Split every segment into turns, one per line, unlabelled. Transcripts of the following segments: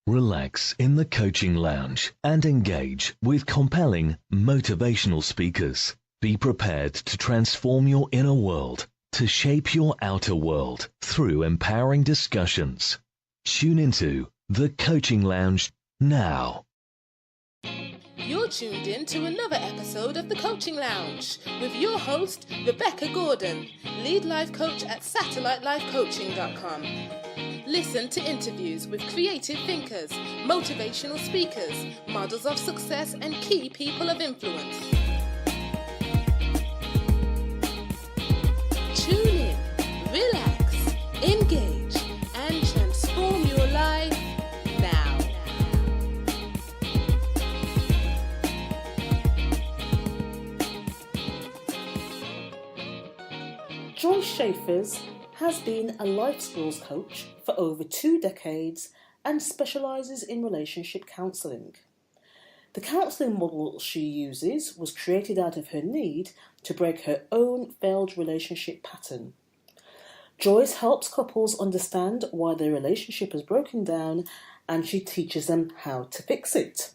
Relax in the coaching lounge and engage with compelling, motivational speakers. Be prepared to transform your inner world, to shape your outer world through empowering discussions. Tune into the Coaching Lounge now.
You're tuned in to another episode of the Coaching Lounge with your host, Rebecca Gordon, lead life coach at satellitelifecoaching.com. Listen to interviews with creative thinkers, motivational speakers, models of success, and key people of influence. Tune in, relax, engage, and transform your life now.
Joyce Schafers has been a life skills coach for over 2 decades and specialises in relationship counselling. The counselling model she uses was created out of her need to break her own failed relationship pattern. Joyce helps couples understand why their relationship has broken down, and she teaches them how to fix it.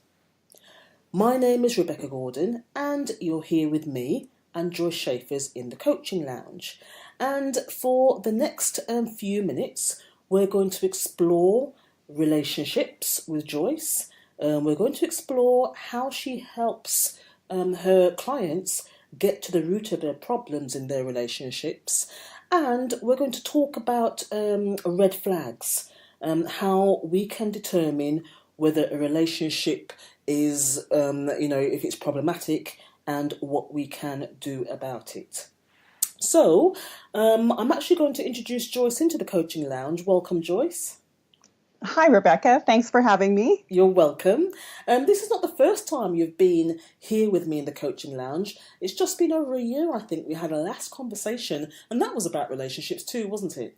My name is Rebecca Gordon, and you're here with me and Joyce Schafers in the Coaching Lounge. And for the next few minutes, we're going to explore relationships with Joyce. We're going to explore how she helps her clients get to the root of their problems in their relationships. And we're going to talk about red flags, how we can determine whether a relationship is, if it's problematic, and what we can do about it. So, I'm actually going to introduce Joyce into the Coaching Lounge. Welcome, Joyce.
Hi, Rebecca. Thanks for having me.
You're welcome. This is not the first time you've been here with me in the Coaching Lounge. It's just been over a year, I think. We had a last conversation, and that was about relationships too, wasn't it?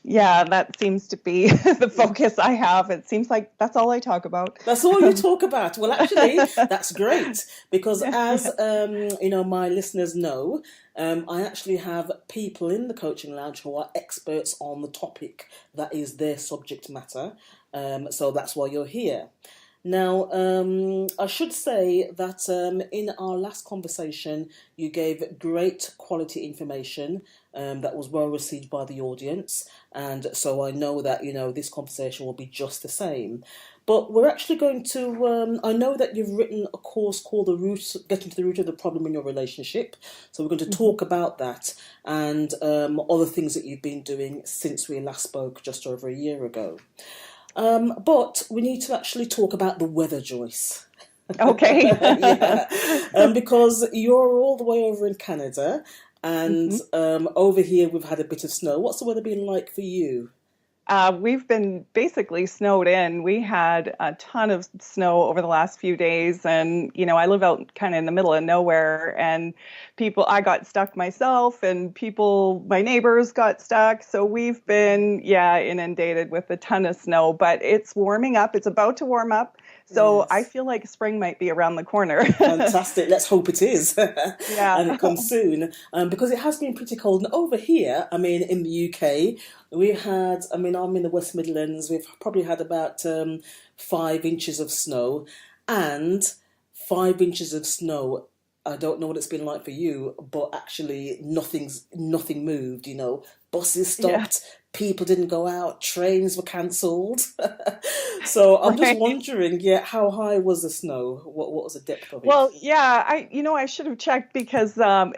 Yeah, that seems to be the focus I have. It seems like that's all I talk about.
That's all you talk about. Well, actually, that's great because as, my listeners know, I actually have people in the Coaching Lounge who are experts on the topic that is their subject matter. So that's why you're here. Now, I should say that in our last conversation, you gave great quality information that was well received by the audience. And so I know that, this conversation will be just the same. But we're actually going to, I know that you've written a course called Getting to the Root of the Problem in Your Relationship. So we're going to talk about that and other things that you've been doing since we last spoke just over a year ago. But we need to actually talk about the weather, Joyce.
Okay.
Yeah. Because you're all the way over in Canada, and over here we've had a bit of snow. What's the weather been like for you?
We've been basically snowed in. We had a ton of snow over the last few days, and I live out kind of in the middle of nowhere, and I got stuck myself, and my neighbors got stuck. So we've been, inundated with a ton of snow, but it's warming up. It's about to warm up. So yes. I feel like spring might be around the corner.
Fantastic. Let's hope it is.
Yeah.
And it comes soon. Because it has been pretty cold. And over here, in the UK, we've had, I'm in the West Midlands, we've probably had about 5 inches of snow. And 5 inches of snow, I don't know what it's been like for you, but actually nothing moved, Buses stopped, people didn't go out, trains were cancelled. So I'm just wondering, how high was the snow? What was the depth of it?
Well, yeah, I should have checked because I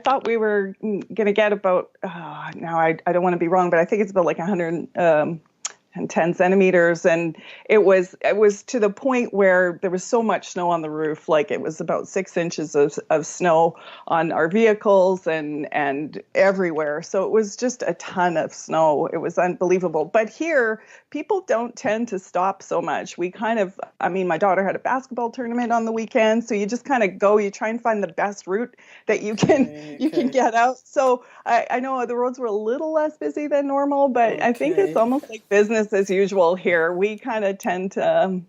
thought we were going to get about, now I don't want to be wrong, but I think it's about like 110 centimeters. And it was to the point where there was so much snow on the roof, like it was about 6 inches of snow on our vehicles and everywhere. So it was just a ton of snow. It was unbelievable. But here, people don't tend to stop so much. We my daughter had a basketball tournament on the weekend. So you just kind of go, you try and find the best route that you can get out. So I know the roads were a little less busy than normal, but I think it's almost like business as usual here. We kind of tend to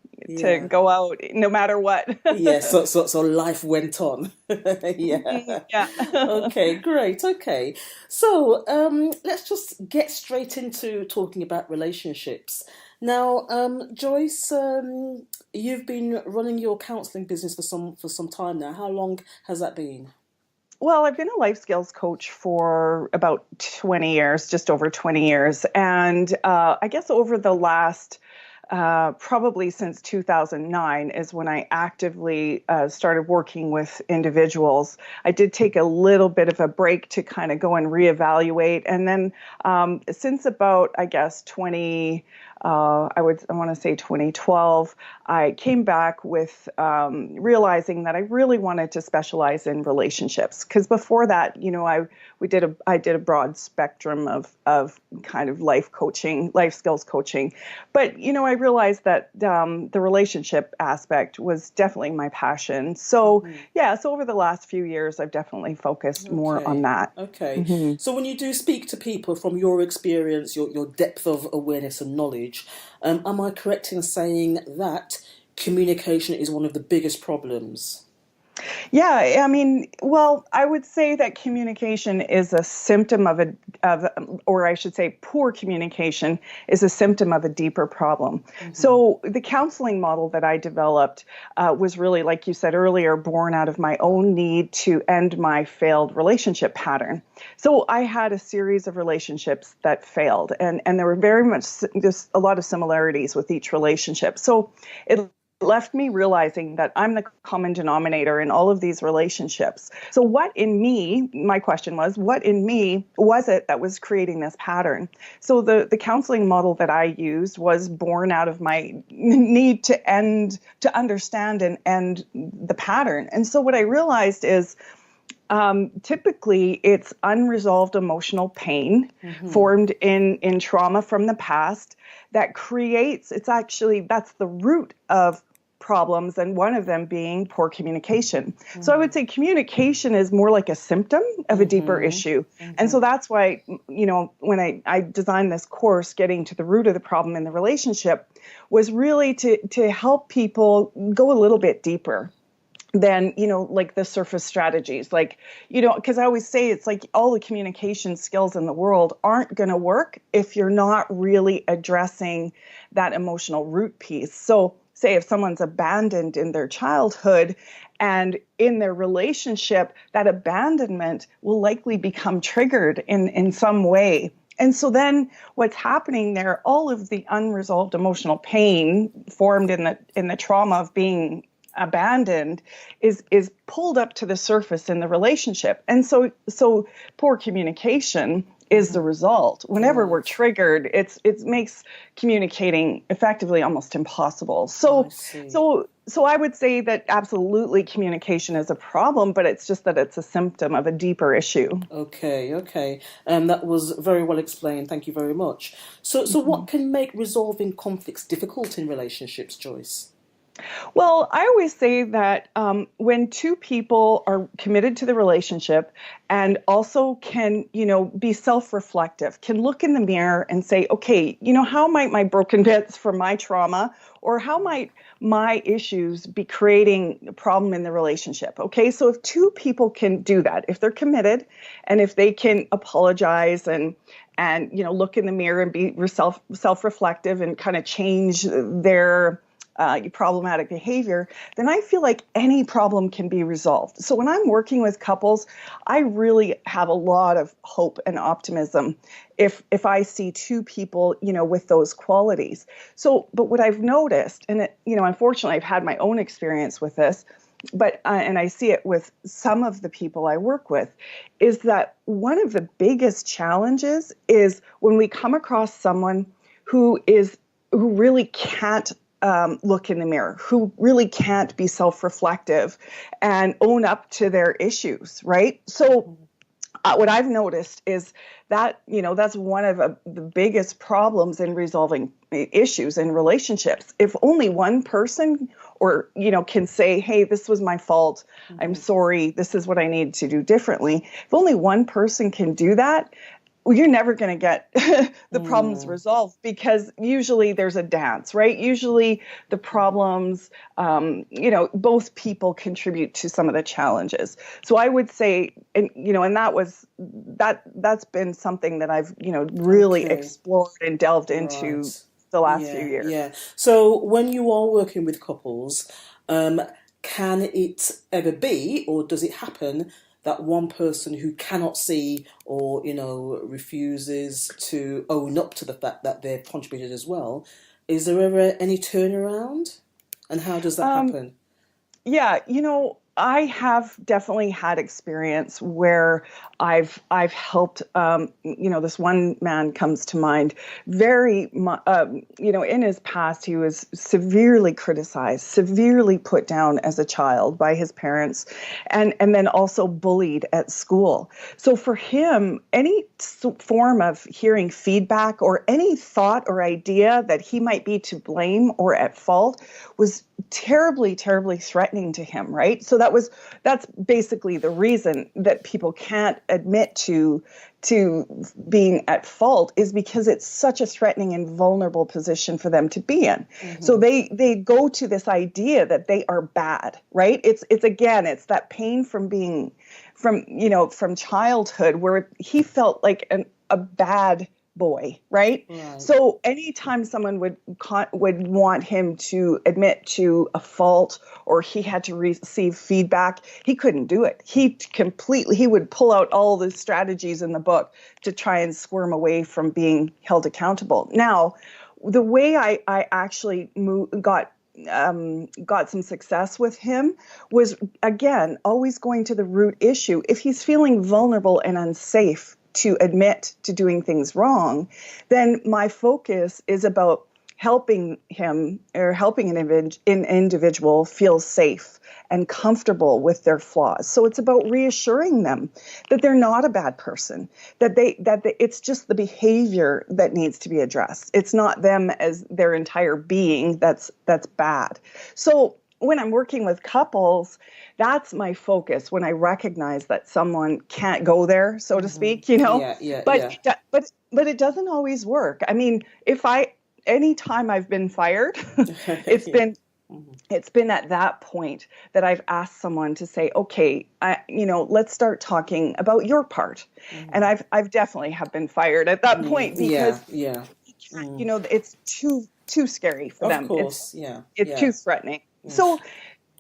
go out no matter what.
So life went on. Yeah. Okay, great. Okay. So let's just get straight into talking about relationships. Now, Joyce, you've been running your counselling business for some time now. How long has that been?
Well, I've been a life skills coach for about 20 years, just over 20 years. And I guess over the last probably since 2009 is when I actively started working with individuals. I did take a little bit of a break to kind of go and reevaluate. And then since about, I guess, I want to say 2012, I came back with realizing that I really wanted to specialize in relationships. Because before that, I did a broad spectrum of kind of life coaching, life skills coaching. But, I realized that the relationship aspect was definitely my passion. So, so over the last few years, I've definitely focused more on that.
Okay. Mm-hmm. So when you do speak to people from your experience, your depth of awareness and knowledge, am I correct in saying that communication is one of the biggest problems?
Yeah, I mean, well, I would say that communication is a symptom or I should say poor communication is a symptom of a deeper problem. Mm-hmm. So the counseling model that I developed was really, like you said earlier, born out of my own need to end my failed relationship pattern. So I had a series of relationships that failed, and there were very much just a lot of similarities with each relationship. So it left me realizing that I'm the common denominator in all of these relationships. So my question was, what in me was it that was creating this pattern? So the counseling model that I used was born out of my need to understand and end the pattern. And so what I realized is, typically it's unresolved emotional pain formed in trauma from the past that creates, that's the root of problems, and one of them being poor communication. So I would say communication is more like a symptom of a deeper issue. And so that's why, when I designed this course, getting to the root of the problem in the relationship, was really to help people go a little bit deeper than, like the surface strategies, because I always say it's like all the communication skills in the world aren't going to work if you're not really addressing that emotional root piece. So say if someone's abandoned in their childhood and in their relationship, that abandonment will likely become triggered in some way. And so then what's happening there, all of the unresolved emotional pain formed in the trauma of being abandoned is pulled up to the surface in the relationship. And so poor communication is the result. Whenever we're triggered, it makes communicating effectively almost impossible. So I would say that absolutely communication is a problem, but it's just that it's a symptom of a deeper issue.
Okay. That was very well explained. Thank you very much. So what can make resolving conflicts difficult in relationships, Joyce?
Well, I always say that when two people are committed to the relationship and also can, be self-reflective, can look in the mirror and say, okay, how might my broken bits from my trauma, or how might my issues be creating a problem in the relationship? Okay, so if two people can do that, if they're committed and if they can apologize and look in the mirror and be self-reflective and kind of change their problematic behavior, then I feel like any problem can be resolved. So when I'm working with couples, I really have a lot of hope and optimism if I see two people, with those qualities. So, but what I've noticed, and unfortunately I've had my own experience with this, but and I see it with some of the people I work with, is that one of the biggest challenges is when we come across someone who really can't look in the mirror, who really can't be self-reflective and own up to their issues, right? So what I've noticed is that, that's one of the biggest problems in resolving issues in relationships. If only one person can say, hey, this was my fault, I'm sorry, this is what I need to do differently. If only one person can do that, you're never going to get the problems resolved, because usually there's a dance, right? Usually the problems, both people contribute to some of the challenges. So I would say, and that's been something that I've, really explored and delved into the last few
Yeah,
years.
yeah. So when you are working with couples, can it ever be, or does it happen that one person who cannot see or, refuses to own up to the fact that they've contributed as well, is there ever any turnaround? And how does that happen?
Yeah, I have definitely had experience where I've helped. This one man comes to mind. In his past, he was severely criticized, severely put down as a child by his parents, and then also bullied at school. So for him, any form of hearing feedback or any thought or idea that he might be to blame or at fault was terribly, terribly threatening to him, right? So that's basically the reason that people can't admit to being at fault, is because it's such a threatening and vulnerable position for them to be in. Mm-hmm. So they go to this idea that they are bad, right? It's that pain from childhood, where he felt like a bad boy, right? So anytime someone would want him to admit to a fault, or he had to receive feedback, he couldn't do it. He would pull out all the strategies in the book to try and squirm away from being held accountable. Now, the way I actually got some success with him was, again, always going to the root issue. If he's feeling vulnerable and unsafe to admit to doing things wrong, then my focus is about helping him, or helping an individual feel safe and comfortable with their flaws. So it's about reassuring them that they're not a bad person, that it's just the behavior that needs to be addressed. It's not them as their entire being that's bad. So when I'm working with couples, that's my focus, when I recognize that someone can't go there, so to speak, But it doesn't always work. I mean, anytime I've been fired, it's been at that point that I've asked someone to say, okay, let's start talking about your part. Mm-hmm. And I've definitely have been fired at that point, because it's too scary for them.
Of course,
it's too threatening. Mm.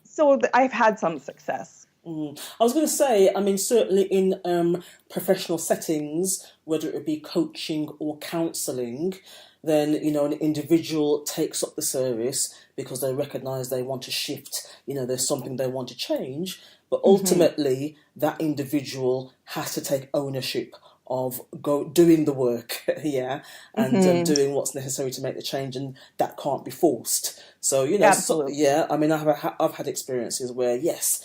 So I've had some success.
I was going to say, I mean, certainly in professional settings, whether it be coaching or counselling, then, an individual takes up the service because they recognise they want to shift, there's something they want to change. But ultimately, that individual has to take ownership of doing the work, and doing what's necessary to make the change, and that can't be forced. So,
Absolutely.
I mean, I've had experiences where, yes,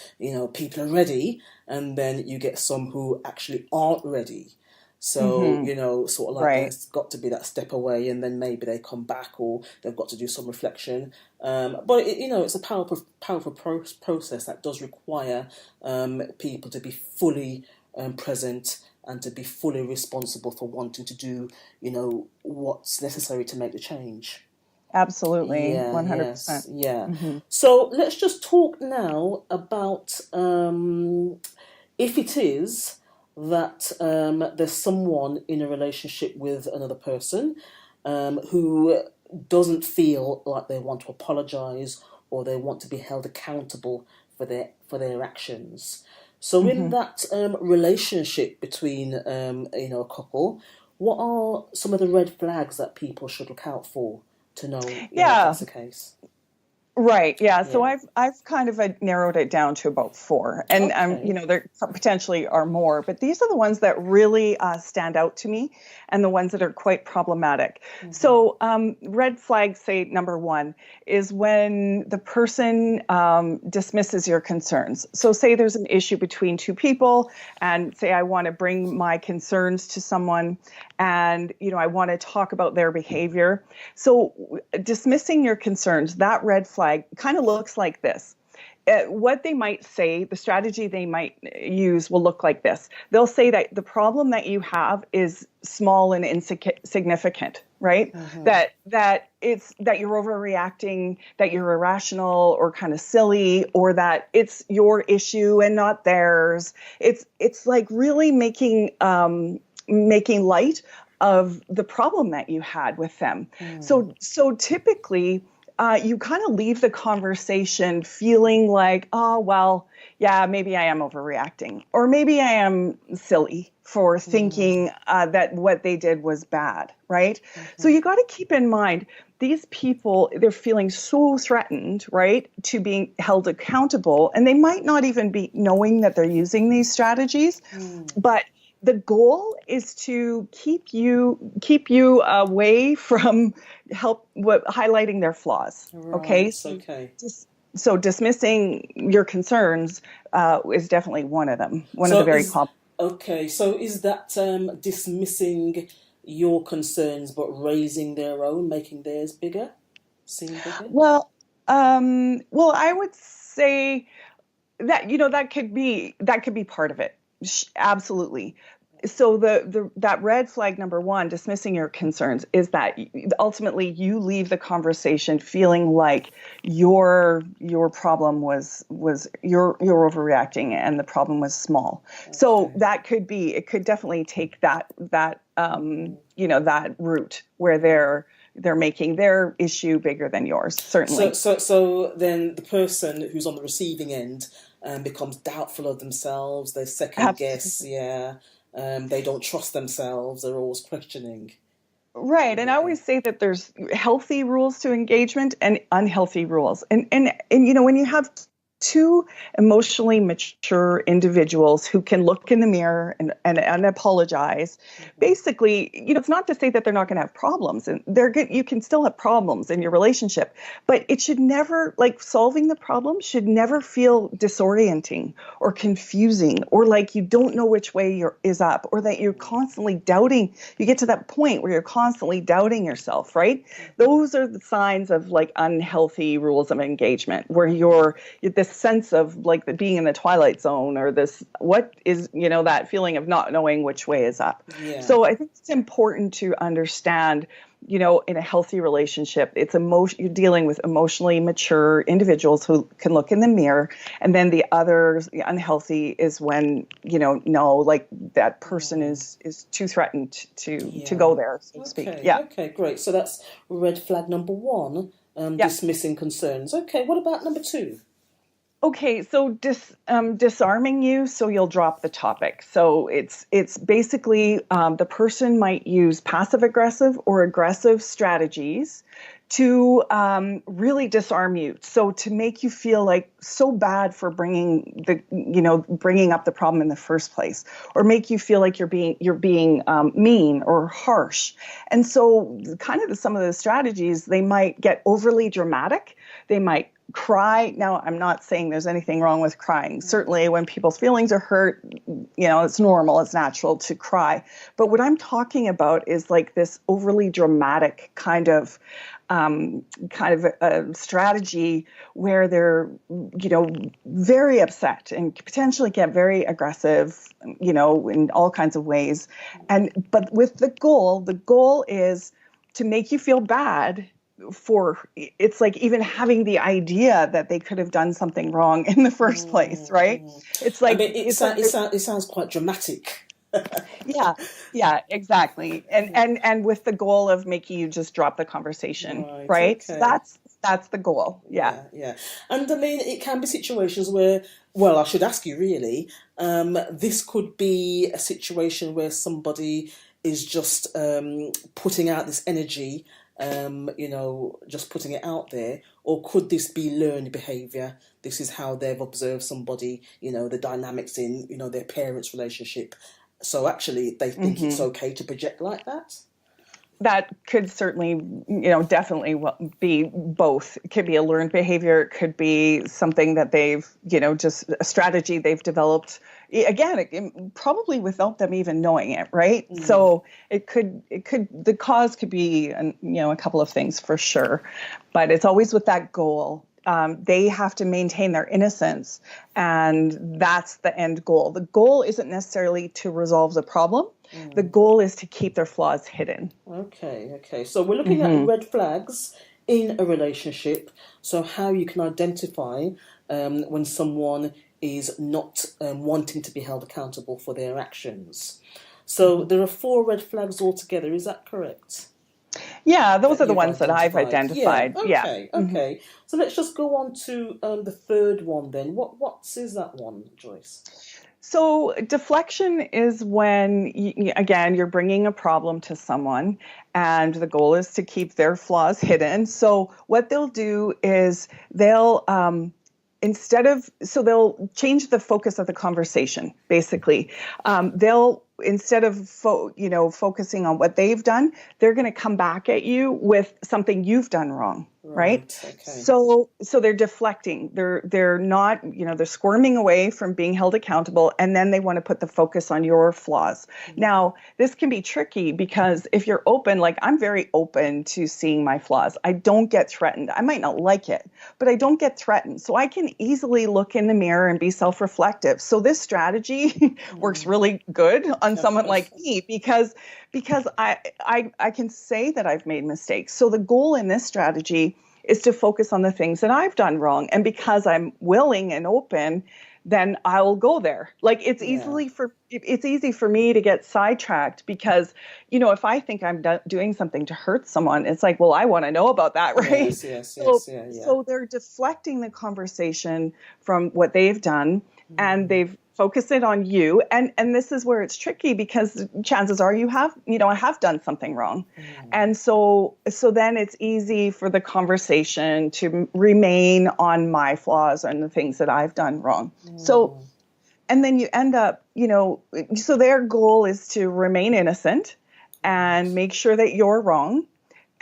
people are ready, and then you get some who actually aren't ready. So, sort of like there's got to be that step away, and then maybe they come back, or they've got to do some reflection. But, it's a powerful process that does require people to be fully present and to be fully responsible for wanting to do, what's necessary to make the change.
Absolutely, 100%.
Yes, yeah. Mm-hmm. So let's just talk now about if it is that there's someone in a relationship with another person who doesn't feel like they want to apologise, or they want to be held accountable for their actions. So in that relationship between a couple, what are some of the red flags that people should look out for to know if that's the case?
Right. Yeah. So I've kind of narrowed it down to about 4, and there potentially are more, but these are the ones that really stand out to me, and the ones that are quite problematic. Mm-hmm. So red flags, say number 1 is when the person dismisses your concerns. So say there's an issue between two people, and say I want to bring my concerns to someone, and I want to talk about their behavior. So dismissing your concerns, that red flag kind of looks like this. What they might say, the strategy they might use will look like this. They'll say that the problem that you have is small and insignificant, right? Mm-hmm. That you're overreacting, that you're irrational or kind of silly, or that it's your issue and not theirs. It's like really making light of the problem that you had with them. So typically, you kind of leave the conversation feeling like, oh, well, yeah, maybe I am overreacting, or maybe I am silly for thinking that what they did was bad, right? So you got to keep in mind, these people, they're feeling so threatened, right, to being held accountable, and they might not even be knowing that they're using these strategies, but the goal is to keep you away from highlighting their flaws.
Right,
So,
okay.
so dismissing your concerns is definitely one of them. One of the very common.
Okay, so is that dismissing your concerns but raising their own, making theirs bigger, seem bigger?
Well, I would say that that could be part of it. Absolutely. So that red flag number one, dismissing your concerns, is that ultimately you leave the conversation feeling like your problem was you're overreacting and the problem was small. Okay. So that could be, it could definitely take that route where they're making their issue bigger than yours, certainly.
So then the person who's on the receiving end becomes doubtful of themselves. They second guess, they don't trust themselves. They're always questioning.
Right, and I always say that there's healthy rules to engagement and unhealthy rules, and when you have two emotionally mature individuals who can look in the mirror and apologize, basically, it's not to say that they're not going to have problems, and you can still have problems in your relationship, but it should never, like, solving the problem should never feel disorienting or confusing, or like you don't know which way is up, or that you're constantly doubting. You get to that point where you're constantly doubting yourself, right? Those are the signs of like unhealthy rules of engagement, where you're this sense of like being in the twilight zone, or this, what is, that feeling of not knowing which way is up. Yeah. So I think it's important to understand, in a healthy relationship, you're dealing with emotionally mature individuals who can look in the mirror, and then the unhealthy is when, like that person is too threatened to go there, so to speak. Yeah.
Okay, great. So that's red flag number one, dismissing concerns. Okay, what about number two?
Okay, so disarming you so you'll drop the topic. So it's basically the person might use passive aggressive or aggressive strategies to really disarm you. So to make you feel like so bad for bringing up the problem in the first place, or make you feel like you're being mean or harsh. And so kind of some of the strategies, they might get overly dramatic. They might cry. Now, I'm not saying there's anything wrong with crying. Certainly when people's feelings are hurt, it's normal, it's natural to cry. But what I'm talking about is like this overly dramatic kind of a strategy where they're, very upset and potentially get very aggressive, in all kinds of ways. But with the goal is to make you feel bad it's like even having the idea that they could have done something wrong in the first place, right? It's like,
it sounds quite dramatic.
Yeah, exactly. And with the goal of making you just drop the conversation, right? Okay. So that's the goal. Yeah.
And I mean, it can be situations where, well, I should ask you really, this could be a situation where somebody is just putting out this energy, just putting it out there, or could this be learned behaviour? This is how they've observed somebody, the dynamics in, their parents' relationship. So actually they think it's okay to project like that?
That could certainly, definitely be both. It could be a learned behavior. It could be something that they've, just a strategy they've developed. Again, probably without them even knowing it, right? So the cause could be, a couple of things for sure, but it's always with that goal. They have to maintain their innocence, and that's the end goal. The goal isn't necessarily to resolve the problem. The goal is to keep their flaws hidden.
Okay. So we're looking at red flags in a relationship. So how you can identify when someone is not wanting to be held accountable for their actions. So there are 4 red flags altogether. Is that correct?
Yeah, those are the
You've
ones that I've identified.
Yeah.
Yeah.
Okay. Okay. So let's just go on to the third one then. What is that one, Joyce?
So deflection is when, again, you're bringing a problem to someone and the goal is to keep their flaws hidden. So what they'll do is they'll they'll change the focus of the conversation, basically. They'll, instead of focusing on what they've done, they're going to come back at you with something you've done wrong, right?
Okay.
So they're deflecting. They're not, they're squirming away from being held accountable, and then they want to put the focus on your flaws. Mm-hmm. Now, this can be tricky because if you're open, like I'm very open to seeing my flaws. I don't get threatened. I might not like it, but I don't get threatened. So I can easily look in the mirror and be self-reflective. So this strategy works really good on someone like me because I can say that I've made mistakes. So the goal in this strategy is to focus on the things that I've done wrong. And because I'm willing and open, then I'll go there. Like it's easy for me to get sidetracked because, if I think I'm doing something to hurt someone, it's like, well, I want to know about that, right?
Yes.
So they're deflecting the conversation from what they've done, and they've focused it on you. And this is where it's tricky because chances are I have done something wrong. And so then it's easy for the conversation to remain on my flaws and the things that I've done wrong. So, and then you end up, so their goal is to remain innocent and make sure that you're wrong.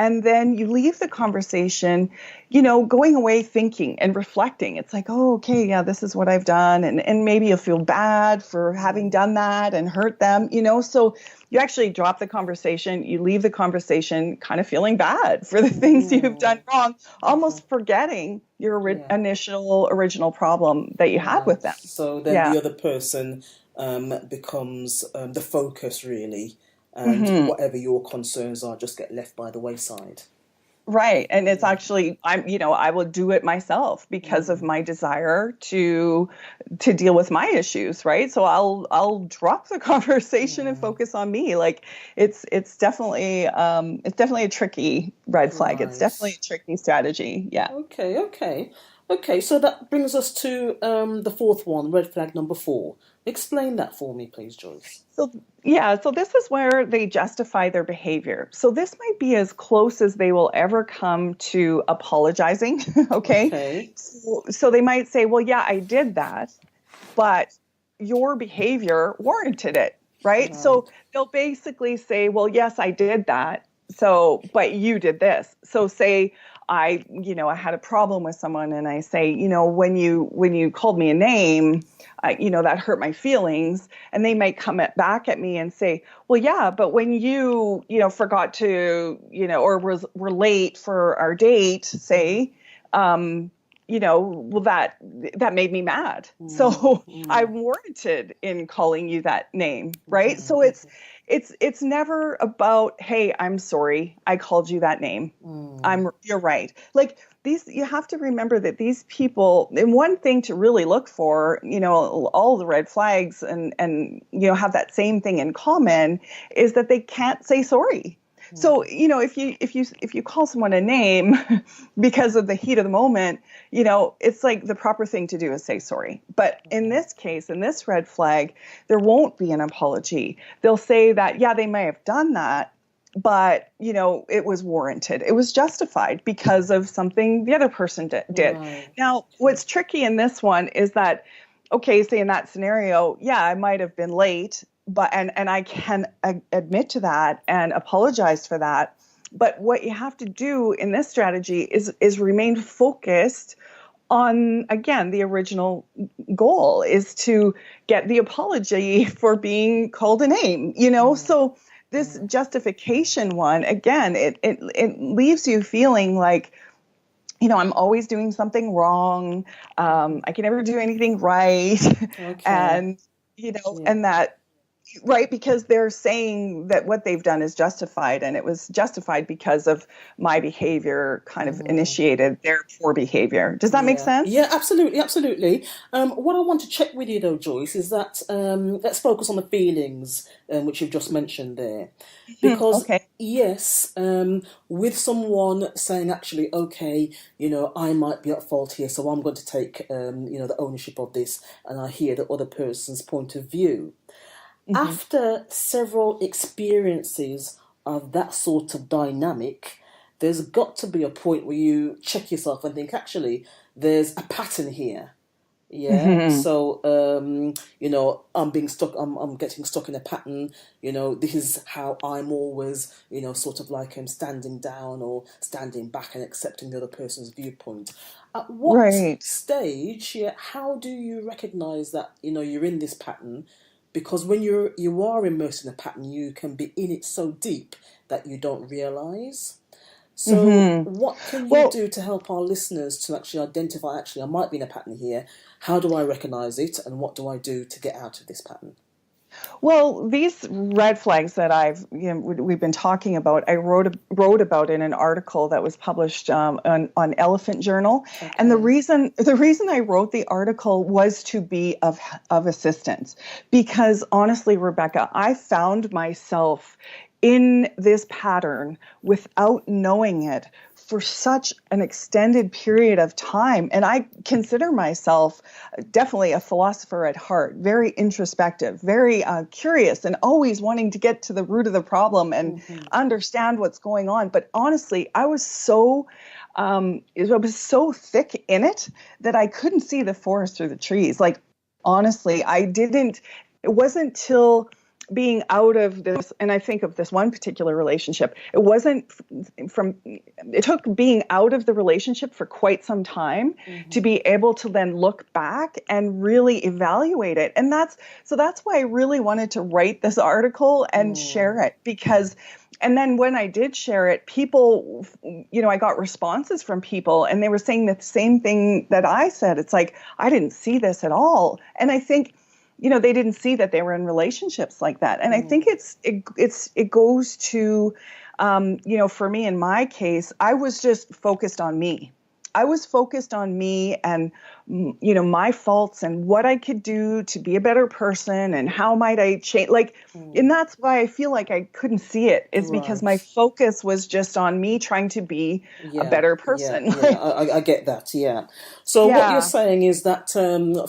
And then you leave the conversation, going away thinking and reflecting. It's like, oh, okay, yeah, this is what I've done. And maybe you'll feel bad for having done that and hurt them, So you actually drop the conversation. You leave the conversation kind of feeling bad for the things you've done wrong, almost forgetting your original problem that you had with them.
So then the other person becomes the focus, really. And whatever your concerns are just get left by the wayside.
Right. And it's actually, I will do it myself because of my desire to deal with my issues. Right. So I'll drop the conversation and focus on me. Like it's definitely a tricky red flag. Right. It's definitely a tricky strategy. Yeah.
Okay. So that brings us to the fourth one, red flag number 4. Explain that for me, please, Joyce.
So this is where they justify their behavior. So this might be as close as they will ever come to apologizing, okay? So they might say, well, yeah, I did that, but your behavior warranted it, right? So they'll basically say, well, yes, I did that, but you did this. So say I had a problem with someone and I say, when you called me a name, that hurt my feelings. And they might come back at me and say, well, yeah, but when you, forgot to, or were late for our date, say, well, that made me mad. So I'm warranted in calling you that name, right? So it's never about, hey, I'm sorry, I called you that name. You're right. Like you have to remember that these people, and one thing to really look for, all the red flags and have that same thing in common is that they can't say sorry. So, if you call someone a name because of the heat of the moment, it's like the proper thing to do is say sorry. But in this case, in this red flag, there won't be an apology. They'll say that, yeah, they may have done that, but, it was warranted. It was justified because of something the other person did. Right. Now, what's tricky in this one is that, okay, say in that scenario, yeah, I might have been late, but and I can admit to that and apologize for that. But what you have to do in this strategy is remain focused on, again, the original goal is to get the apology for being called a name, So this justification one, again, it leaves you feeling like, I'm always doing something wrong. I can never do anything right. Okay. And, and that, Right, because they're saying that what they've done is justified, and it was justified because of my behavior kind of initiated their poor behavior. Does that make
Yeah,
sense?
yeah, absolutely, absolutely. What I want to check with you though, Joyce, is that let's focus on the feelings which you've just mentioned there, because
Okay.
yes, with someone saying actually, okay, I might be at fault here, so I'm going to take the ownership of this, and I hear the other person's point of view.
Hmm.
After several experiences of that sort of dynamic, there's got to be a point where you check yourself and think, actually, there's a pattern here. Yeah.
Hmm.
So, I'm being stuck, I'm getting stuck in a pattern. This is how I'm always, sort of like I'm standing down or standing back and accepting the other person's viewpoint. At what
Right.
stage, yeah, how do you recognize that, you're in this pattern? Because when you are immersed in a pattern, you can be in it so deep that you don't realize. So,
Hmm.
what can you
Well,
do to help our listeners to actually identify, actually, I might be in a pattern here. How do I recognize it? And what do I do to get out of this pattern?
Well, these red flags that we've been talking about, I wrote about in an article that was published on Elephant Journal, and the
Okay.
reason I wrote the article was to be of assistance, because honestly, Rebecca, I found myself in this pattern without knowing it for such an extended period of time. And I consider myself definitely a philosopher at heart, very introspective, very curious, and always wanting to get to the root of the problem and understand what's going on. But honestly, it was so thick in it that I couldn't see the forest through the trees. Like, honestly, it wasn't till being out of this, and I think of this one particular relationship, it took being out of the relationship for quite some time to be able to then look back and really evaluate it. And that's why I really wanted to write this article and share it, because and then when I did share it, people, I got responses from people, and they were saying the same thing that I said. It's like, I didn't see this at all. And I think, they didn't see that they were in relationships like that. And I think it goes to, for me, in my case, I was just focused on me. I was focused on me and, my faults and what I could do to be a better person and how might I change. And that's why I feel like I couldn't see it, is because my
Right.
focus was just on me trying to be a
Yeah,
better
yeah,
person.
yeah. I get that. Yeah. So what you're
Yeah.
saying is that,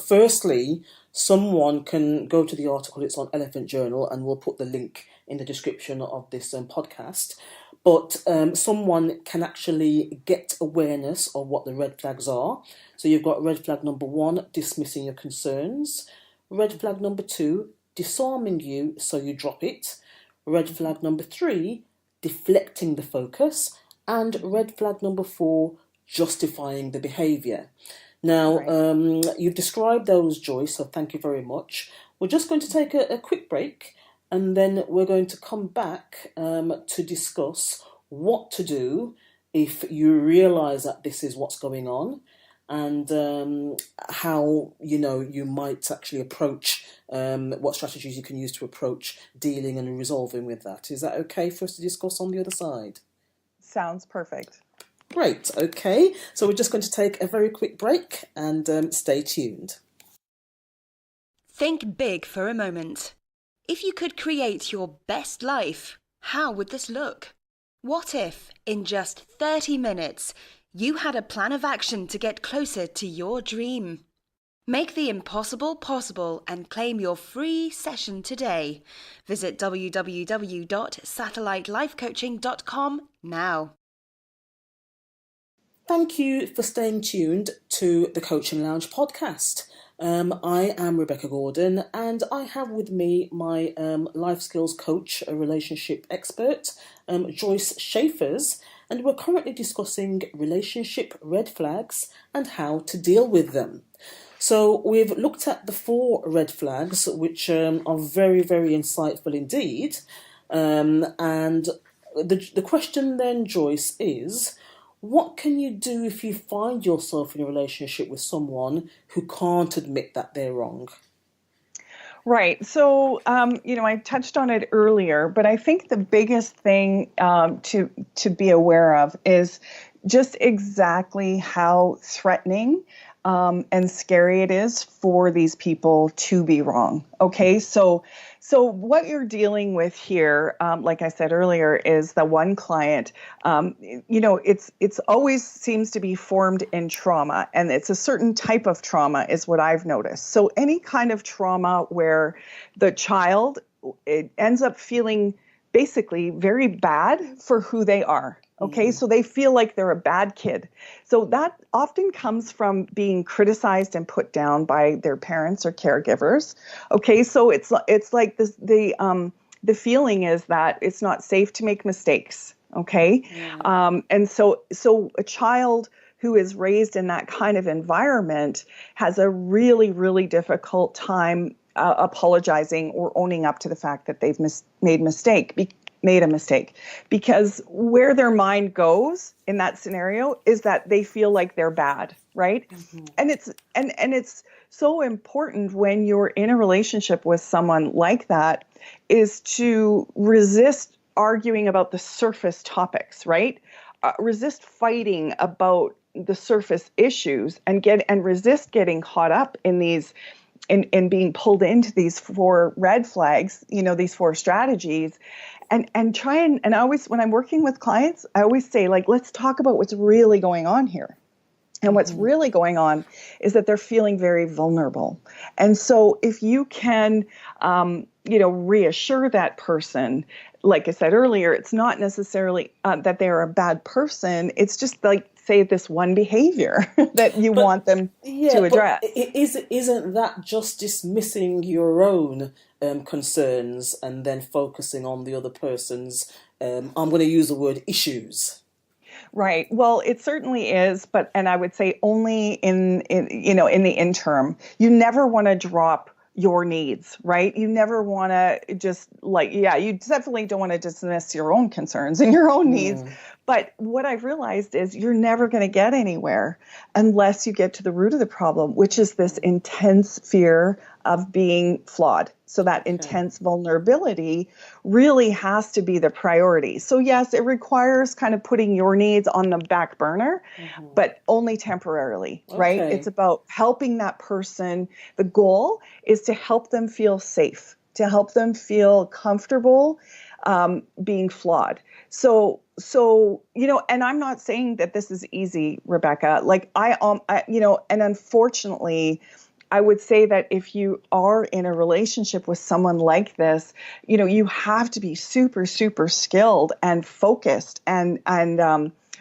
firstly, someone can go to the article. It's on Elephant Journal, and we'll put the link in the description of this podcast. But someone can actually get awareness of what the red flags are. So you've got red flag number 1, dismissing your concerns. Red flag number 2, disarming you so you drop it. Red flag number 3, deflecting the focus. And red flag number 4, justifying the behaviour. Now,
Right.
you've described those, Joyce, so thank you very much. We're just going to take a quick break, and then we're going to come back to discuss what to do if you realise that this is what's going on, and how you might actually approach what strategies you can use to approach dealing and resolving with that. Is that okay for us to discuss on the other side?
Sounds perfect.
Great, okay. So we're just going to take a very quick break and stay tuned.
Think big for a moment. If you could create your best life, how would this look? What if, in just 30 minutes, you had a plan of action to get closer to your dream? Make the impossible possible and claim your free session today. Visit www.satellitelifecoaching.com now.
Thank you for staying tuned to the Coaching Lounge podcast. I am Rebecca Gordon, and I have with me my life skills coach, a relationship expert, Joyce Schafers, and we're currently discussing relationship red flags and how to deal with them. So we've looked at the 4 red flags, which are very, very insightful indeed. And the question then, Joyce, is, what can you do if you find yourself in a relationship with someone who can't admit that they're wrong?
Right. So, I touched on it earlier, but I think the biggest thing to be aware of is just exactly how threatening and scary it is for these people to be wrong. Okay. So what you're dealing with here, like I said earlier, is the one client. It's always seems to be formed in trauma, and it's a certain type of trauma is what I've noticed. So any kind of trauma where the child it ends up feeling basically very bad for who they are. Okay, so they feel like they're a bad kid. So that often comes from being criticized and put down by their parents or caregivers. Okay, so it's like this, the feeling is that it's not safe to make mistakes. Okay, and so a child who is raised in that kind of environment has a really, really difficult time apologizing or owning up to the fact that they've made a mistake, because where their mind goes in that scenario is that they feel like they're bad, right? And it's so important when you're in a relationship with someone like that is to resist arguing about the surface topics, right? Resist fighting about the surface issues and resist getting caught up in these and being pulled into these 4 red flags, these 4 strategies, and try and I always, when I'm working with clients, I always say, like, let's talk about what's really going on here. And what's really going on is that they're feeling very vulnerable. And so if you can, reassure that person, like I said earlier, it's not necessarily that they're a bad person. It's just like, say, this one behavior that you want them to address.
Isn't that just dismissing your own concerns and then focusing on the other person's, I'm going to use the word issues?
Right. Well, it certainly is, and I would say only in the interim. You never want to drop your needs, right? You never want to just you definitely don't want to dismiss your own concerns and your own needs. But what I've realized is you're never going to get anywhere unless you get to the root of the problem, which is this intense fear of being flawed. So that intense vulnerability really has to be the priority. So yes, it requires kind of putting your needs on the back burner, but only temporarily, right? It's about helping that person. The goal is to help them feel safe, to help them feel comfortable being flawed. So and I'm not saying that this is easy, Rebecca. Like and unfortunately, I would say that if you are in a relationship with someone like this, you have to be super, super skilled and focused and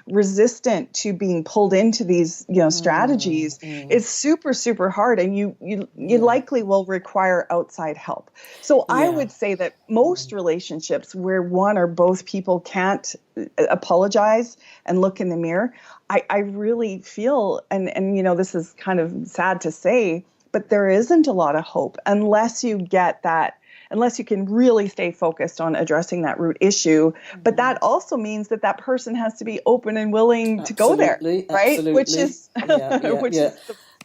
resistant to being pulled into these, strategies. It's super, super hard, and you likely will require outside help. So I would say that most relationships where one or both people can't apologize and look in the mirror, I really feel, and this is kind of sad to say, but there isn't a lot of hope unless you can really stay focused on addressing that root issue. But that also means that person has to be open and willing to go there, right?
Absolutely.
Which is,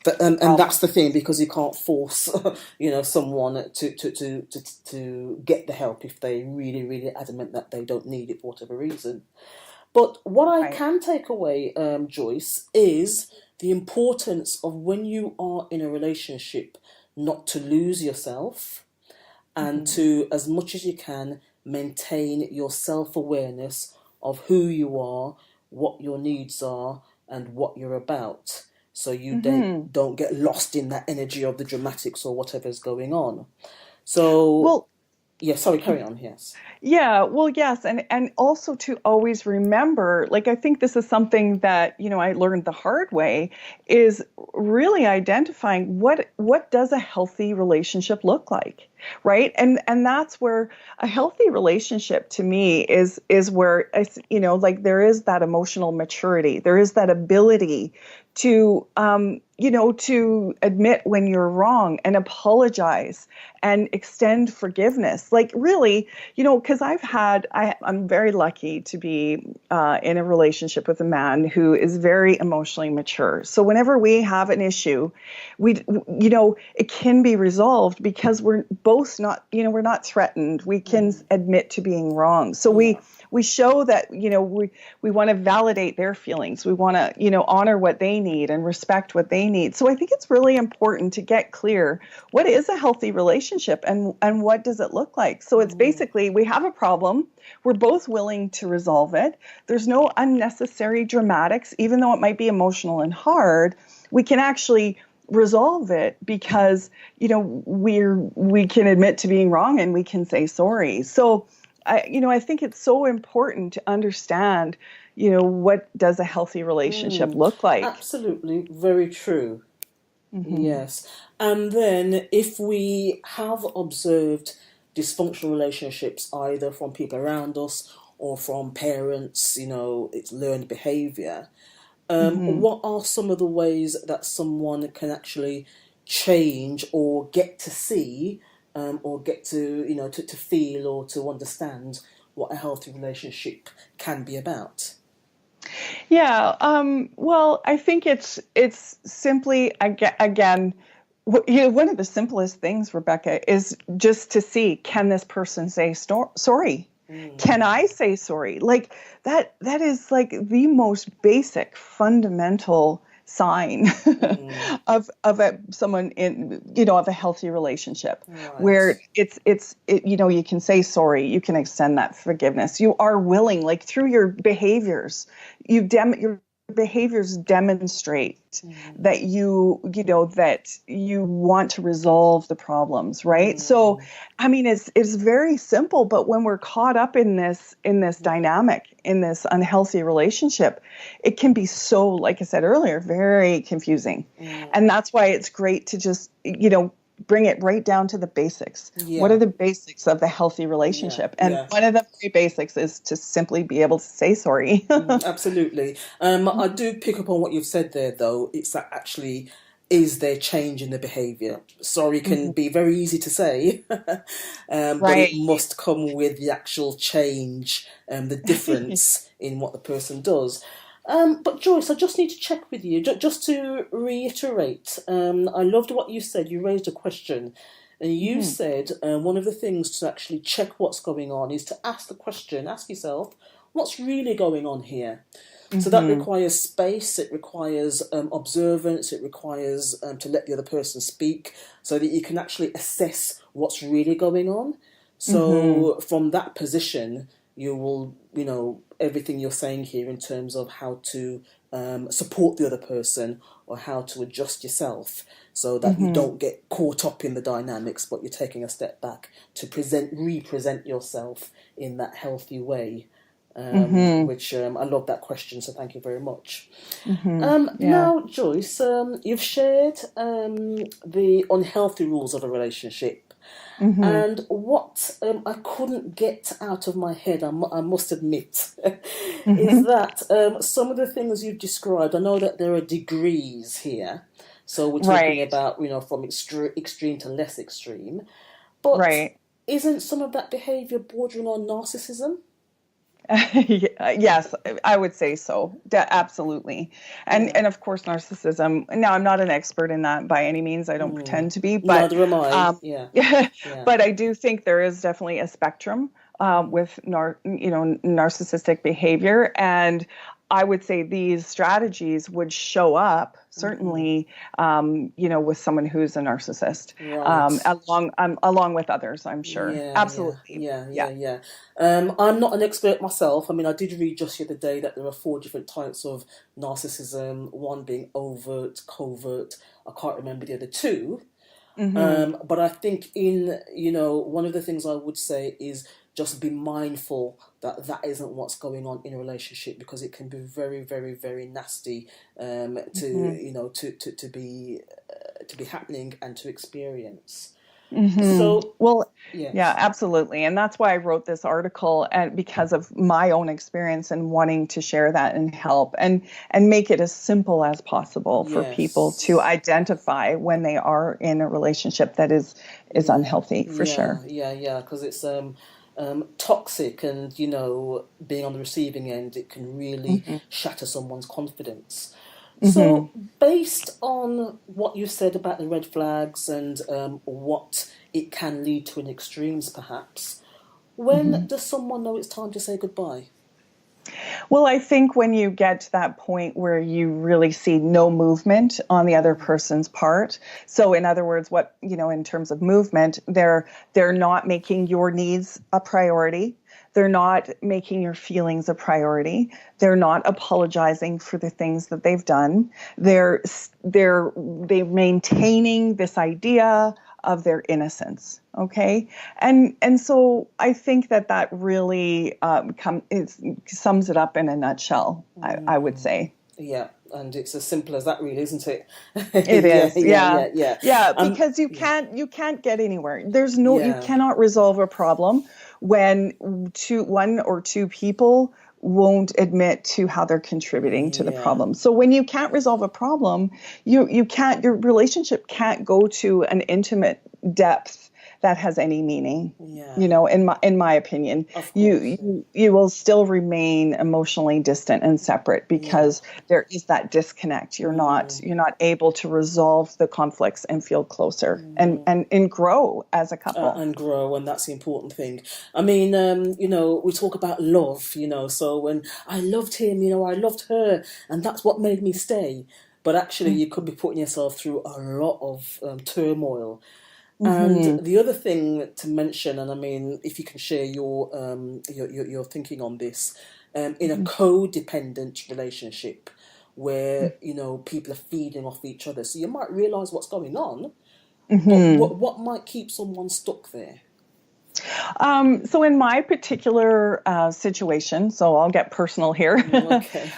But and that's the thing, because you can't force, someone to get the help if they really, really adamant that they don't need it for whatever reason. But what I can take away, Joyce, is the importance of, when you are in a relationship, not to lose yourself, and to, as much as you can, maintain your self-awareness of who you are, what your needs are, and what you're about. So you don't get lost in that energy of the dramatics or whatever's going on. So, carry on, yes.
Yeah, well, yes. And also to always remember, like, I think this is something that, I learned the hard way, is really identifying what does a healthy relationship look like, right? And that's where a healthy relationship to me is where, there is that emotional maturity. There is that ability to, to admit when you're wrong and apologize and extend forgiveness. Like, really, because I'm very lucky to be in a relationship with a man who is very emotionally mature. So whenever we have an issue, it can be resolved because we're both both not, we're not threatened. We can admit to being wrong. So we show that, we want to validate their feelings. We want to, honor what they need and respect what they need. So I think it's really important to get clear, what is a healthy relationship and what does it look like? So it's basically, we have a problem. We're both willing to resolve it. There's no unnecessary dramatics, even though it might be emotional and hard. We can actually resolve it because, we can admit to being wrong and we can say sorry. So I think it's so important to understand, what does a healthy relationship look like?
Absolutely. Very true. Yes. And then if we have observed dysfunctional relationships, either from people around us or from parents, it's learned behavior, what are some of the ways that someone can actually change or get to see or get to, to feel or to understand what a healthy relationship can be about?
Yeah. Well, I think it's simply, again, one of the simplest things, Rebecca, is just to see, can this person say sorry? Can I say sorry? Like that is like the most basic, fundamental sign of someone in, of a healthy relationship, where it's you can say sorry, you can extend that forgiveness. You are willing, like through your behaviors, your behaviors demonstrate that that you want to resolve the problems, right? So, I mean, it's very simple, but when we're caught up in this dynamic, in this unhealthy relationship, it can be so, like I said earlier, very confusing. And that's why it's great to just, bring it right down to the basics. Yeah. What are the basics of the healthy relationship? Yeah. And one of the very basics is to simply be able to say sorry.
Absolutely. I do pick up on what you've said there, though. It's that actually, is there change in the behaviour? Sorry can be very easy to say, but it must come with the actual change and the difference in what the person does. But Joyce, I just need to check with you, just to reiterate. I loved what you said. You raised a question, and you said one of the things to actually check what's going on is to ask yourself, what's really going on here? So that requires space, it requires observance, it requires to let the other person speak so that you can actually assess what's really going on. So from that position, you will, everything you're saying here in terms of how to support the other person or how to adjust yourself so that you don't get caught up in the dynamics, but you're taking a step back to represent yourself in that healthy way. Which I love that question, so thank you very much. Now, Joyce, you've shared the unhealthy rules of a relationship. And what I couldn't get out of my head, I must admit, is that some of the things you've described, I know that there are degrees here. So we're talking about, from extreme to less extreme. But isn't some of that behaviour bordering on narcissism?
Yes, I would say so. Absolutely. And of course, narcissism. Now, I'm not an expert in that by any means. I don't pretend to be, but
neither am I.
But I do think there is definitely a spectrum with narcissistic behavior, and I would say these strategies would show up certainly, with someone who's a narcissist, along with others, I'm sure. Absolutely.
Yeah. I'm not an expert myself. I mean, I did read just the other day that there are 4 different types of narcissism, one being overt, covert. I can't remember the other 2. But I think one of the things I would say is just be mindful that isn't what's going on in a relationship, because it can be very, very, very nasty to be happening and to experience. So,
yeah, absolutely. And that's why I wrote this article, and because of my own experience and wanting to share that and help and make it as simple as possible for people to identify when they are in a relationship that is unhealthy, for sure.
Yeah, because it's toxic, and being on the receiving end, it can really shatter someone's confidence. So based on what you said about the red flags and what it can lead to an extremes perhaps. When does someone know it's time to say goodbye?
Well, I think when you get to that point where you really see no movement on the other person's part. So in other words, what, in terms of movement, they're not making your needs a priority. They're not making your feelings a priority. They're not apologizing for the things that they've done. They're maintaining this idea of their innocence. Okay. And so I think that really sums it up in a nutshell, I would say.
Yeah. And it's as simple as that, really, isn't it?
It is. Yeah.
Yeah.
Because you can't get anywhere. You cannot resolve a problem when one or two people won't admit to how they're contributing to the problem. So when you can't resolve a problem, your relationship can't go to an intimate depth that has any meaning. In my opinion, you will still remain emotionally distant and separate because there is that disconnect. You're not able to resolve the conflicts and feel closer and grow as a couple.
And that's the important thing. I mean, we talk about love, so when I loved him, I loved her, and that's what made me stay. But actually, you could be putting yourself through a lot of turmoil. And the other thing to mention, and I mean, if you can share your thinking on this, in a codependent relationship where people are feeding off each other, so you might realise what's going on, but what might keep someone stuck there?
So in my particular situation, so I'll get personal here.
Okay.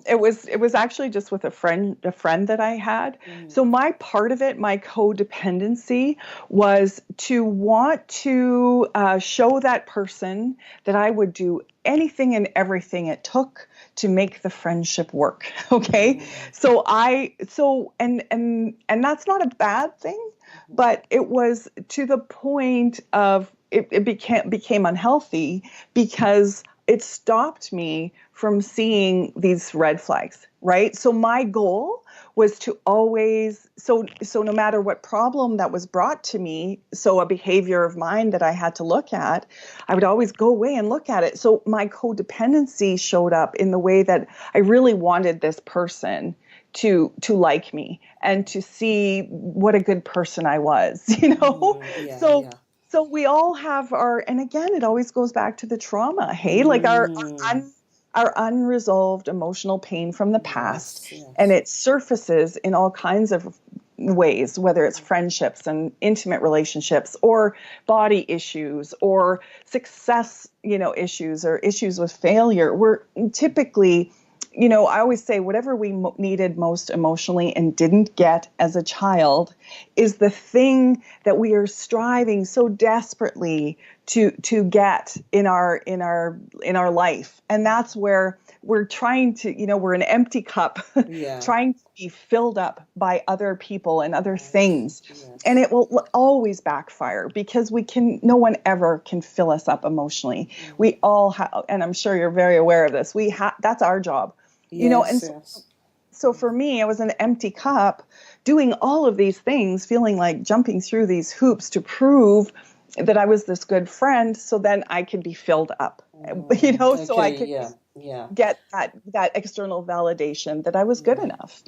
It was actually just with a friend that I had. So my part of it, my codependency, was to want to show that person that I would do anything and everything it took to make the friendship work. Okay. So and that's not a bad thing, but it was to the point of it became unhealthy because it stopped me from seeing these red flags, right? So my goal was to always, so no matter what problem that was brought to me, so a behavior of mine that I had to look at, I would always go away and look at it. So my codependency showed up in the way that I really wanted this person to like me and to see what a good person I was, So we all have and again, it always goes back to the trauma, hey, like our unresolved emotional pain from the past, and it surfaces in all kinds of ways, whether it's friendships and intimate relationships or body issues or success, issues or issues with failure. We're typically, I always say whatever we needed most emotionally and didn't get as a child is the thing that we are striving so desperately to get in our life. And that's where we're trying to, we're an empty cup, trying to be filled up by other people and other things. And it will always backfire because no one ever can fill us up emotionally. We all have, and I'm sure you're very aware of this. That's our job. So for me, I was an empty cup doing all of these things, feeling like jumping through these hoops to prove that I was this good friend. So then I could be filled up, so I could get that external validation that I was good enough,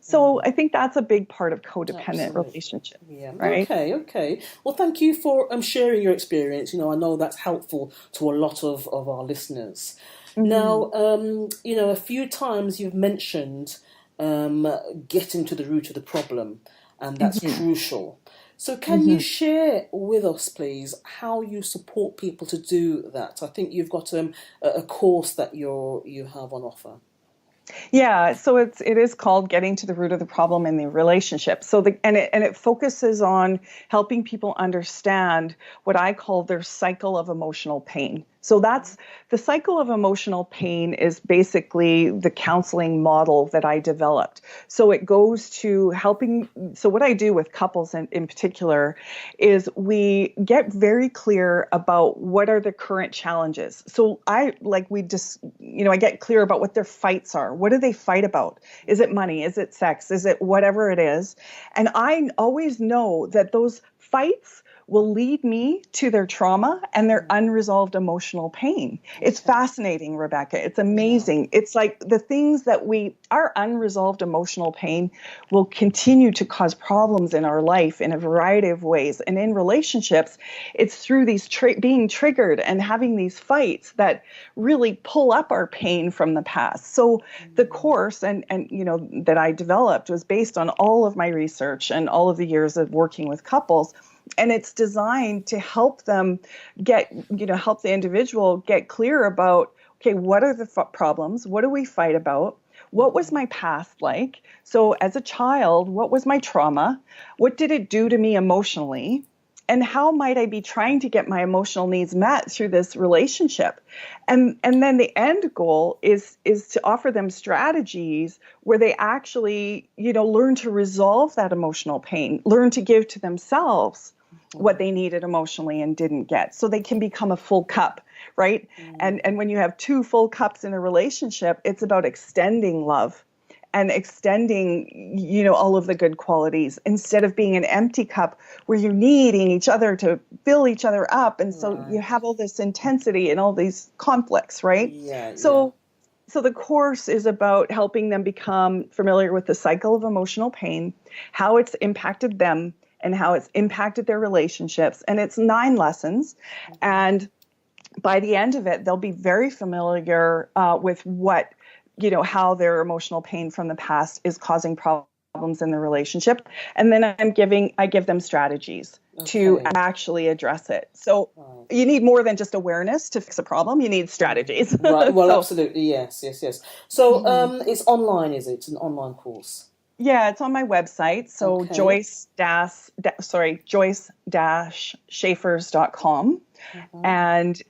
So I think that's a big part of codependent relationship.
Yeah.
Right.
Okay. Well, thank you for sharing your experience. I know that's helpful to a lot of our listeners. Now, a few times you've mentioned getting to the root of the problem, and that's crucial. So can you share with us, please, how you support people to do that? I think you've got a course that you have on offer.
Yeah, so it is called Getting to the Root of the Problem in the Relationship. So it focuses on helping people understand what I call their cycle of emotional pain. So that's the cycle of emotional pain is basically the counseling model that I developed. So it goes to helping. So what I do with couples in particular is we get very clear about what are the current challenges. So I get clear about what their fights are. What do they fight about? Is it money? Is it sex? Is it whatever it is? And I always know that those fights will lead me to their trauma and their unresolved emotional pain. It's fascinating, Rebecca. It's amazing. It's like the things that our unresolved emotional pain will continue to cause problems in our life in a variety of ways. And in relationships, it's through these being triggered and having these fights that really pull up our pain from the past. So the course and that I developed was based on all of my research and all of the years of working with couples. And it's designed to help them help the individual get clear about, okay, what are the problems? What do we fight about? What was my past like? So as a child, what was my trauma? What did it do to me emotionally? And how might I be trying to get my emotional needs met through this relationship? And then the end goal is to offer them strategies where they actually, learn to resolve that emotional pain, learn to give to themselves what they needed emotionally and didn't get, so they can become a full cup, right? And when you have two full cups in a relationship, it's about extending love and extending, all of the good qualities instead of being an empty cup where you're needing each other to fill each other up. And so you have all this intensity and all these conflicts, right? So the course is about helping them become familiar with the cycle of emotional pain, how it's impacted them and how it's impacted their relationships. And it's 9 lessons. And by the end of it, they'll be very familiar with what, how their emotional pain from the past is causing problems in the relationship. And then I give them strategies to actually address it. So you need more than just awareness to fix a problem. You need strategies.
Right. Well, absolutely. Yes. So it's online, is it? It's an online course.
Yeah, it's on my website. So Joyce-Schafers.com. And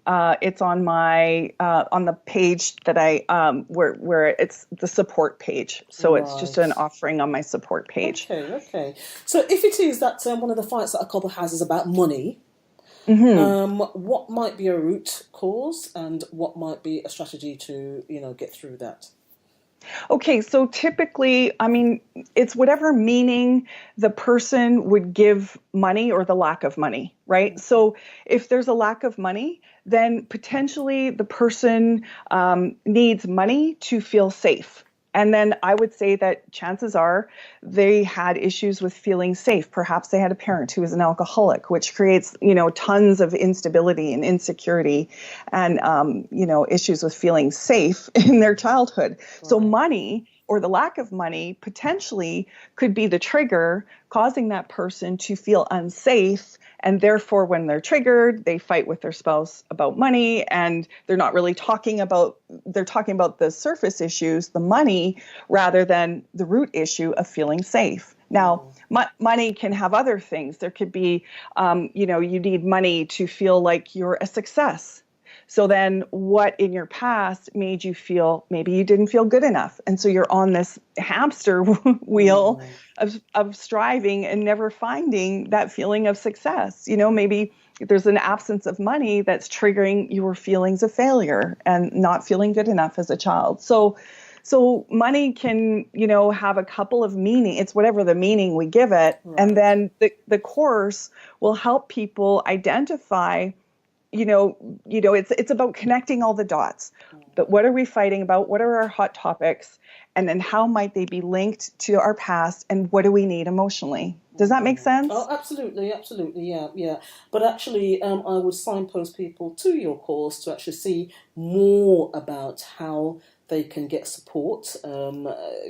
it's on my on the page that I where it's the support page. So it's just an offering on my support page.
Okay. So if it is that one of the fights that a couple has is about money, what might be a root cause and what might be a strategy to get through that?
Okay, so typically, it's whatever meaning the person would give money or the lack of money, right? So if there's a lack of money, then potentially the person needs money to feel safe. And then I would say that chances are they had issues with feeling safe. Perhaps they had a parent who was an alcoholic, which creates, tons of instability and insecurity and, issues with feeling safe in their childhood. Right. So money or the lack of money potentially could be the trigger causing that person to feel unsafe. And therefore, when they're triggered, they fight with their spouse about money, and they're talking about the surface issues, the money, rather than the root issue of feeling safe. Now, money can have other things. There could be, you need money to feel like you're a success. So then what in your past made you feel maybe you didn't feel good enough? And so you're on this hamster wheel of striving and never finding that feeling of success. Maybe there's an absence of money that's triggering your feelings of failure and not feeling good enough as a child. So money can, have a couple of meaning. It's whatever the meaning we give it. Right. And then the course will help people identify it's about connecting all the dots. But what are we fighting about? What are our hot topics? And then how might they be linked to our past? And what do we need emotionally? Does that make sense?
Oh, absolutely. Yeah. But actually, I would signpost people to your course to actually see more about how they can get support,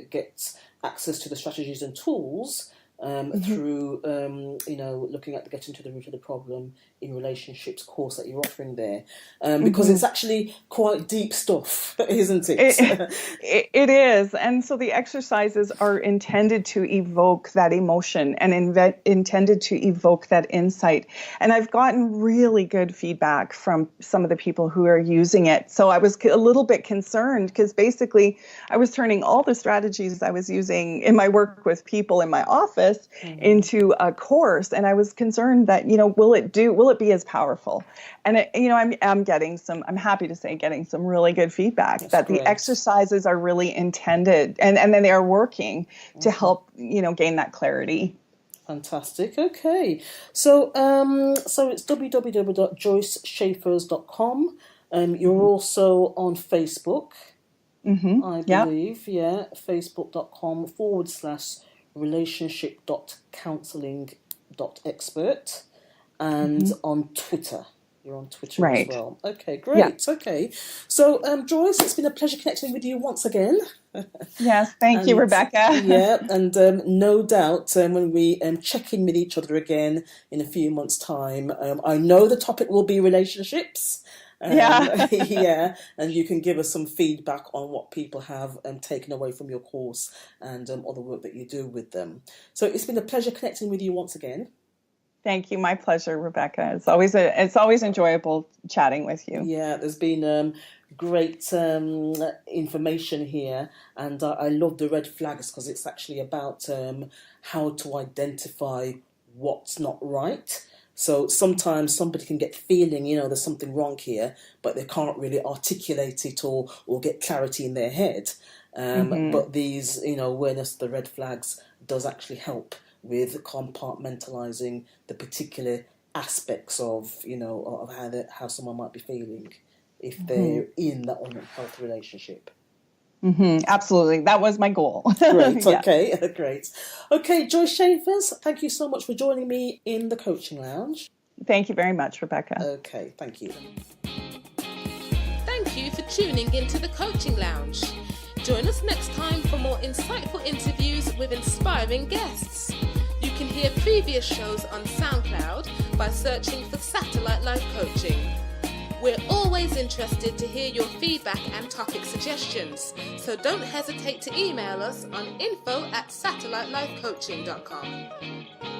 get access to the strategies and tools through, looking at getting to the root of the problem in relationships course that you're offering there. Because it's actually quite deep stuff, isn't it?
It is. And so the exercises are intended to evoke that emotion and intended to evoke that insight. And I've gotten really good feedback from some of the people who are using it. So I was a little bit concerned because basically I was turning all the strategies I was using in my work with people in my office into a course. And I was concerned that, will it be as powerful? And I'm getting I'm happy to say getting some really good feedback. That's that great. The exercises are really intended and then they are working to help, gain that clarity.
Fantastic. Okay. So it's www.joyceschafers.com. You're also on Facebook, I believe. Yeah. Facebook.com/relationship.counseling.expert, and on Twitter. You're on Twitter
Right.
as well. Okay, great. Yeah. Okay. So, Joyce, it's been a pleasure connecting with you once again.
Yes, thank you, Rebecca.
Yeah, and no doubt when we check in with each other again in a few months' time, I know the topic will be relationships. Yeah, and you can give us some feedback on what people have taken away from your course and other work that you do with them. So it's been a pleasure connecting with you once again.
Thank you. My pleasure, Rebecca. It's always enjoyable chatting with you.
Yeah, there's been great information here, and I love the red flags because it's actually about how to identify what's not right. So sometimes somebody can get the feeling, there's something wrong here, but they can't really articulate it or get clarity in their head. But these, awareness of the red flags does actually help with compartmentalizing the particular aspects of, of how someone might be feeling if they're in that unhealthy relationship.
Absolutely. That was my goal.
Great. Okay. Great. Okay, Joyce Schafers, thank you so much for joining me in the Coaching Lounge.
Thank you very much, Rebecca.
Okay. Thank you.
Thank you for tuning into the Coaching Lounge. Join us next time for more insightful interviews with inspiring guests. You can hear previous shows on SoundCloud by searching for Satellite Life Coaching. We're always interested to hear your feedback and topic suggestions, so don't hesitate to email us on info@satellitelifecoaching.com.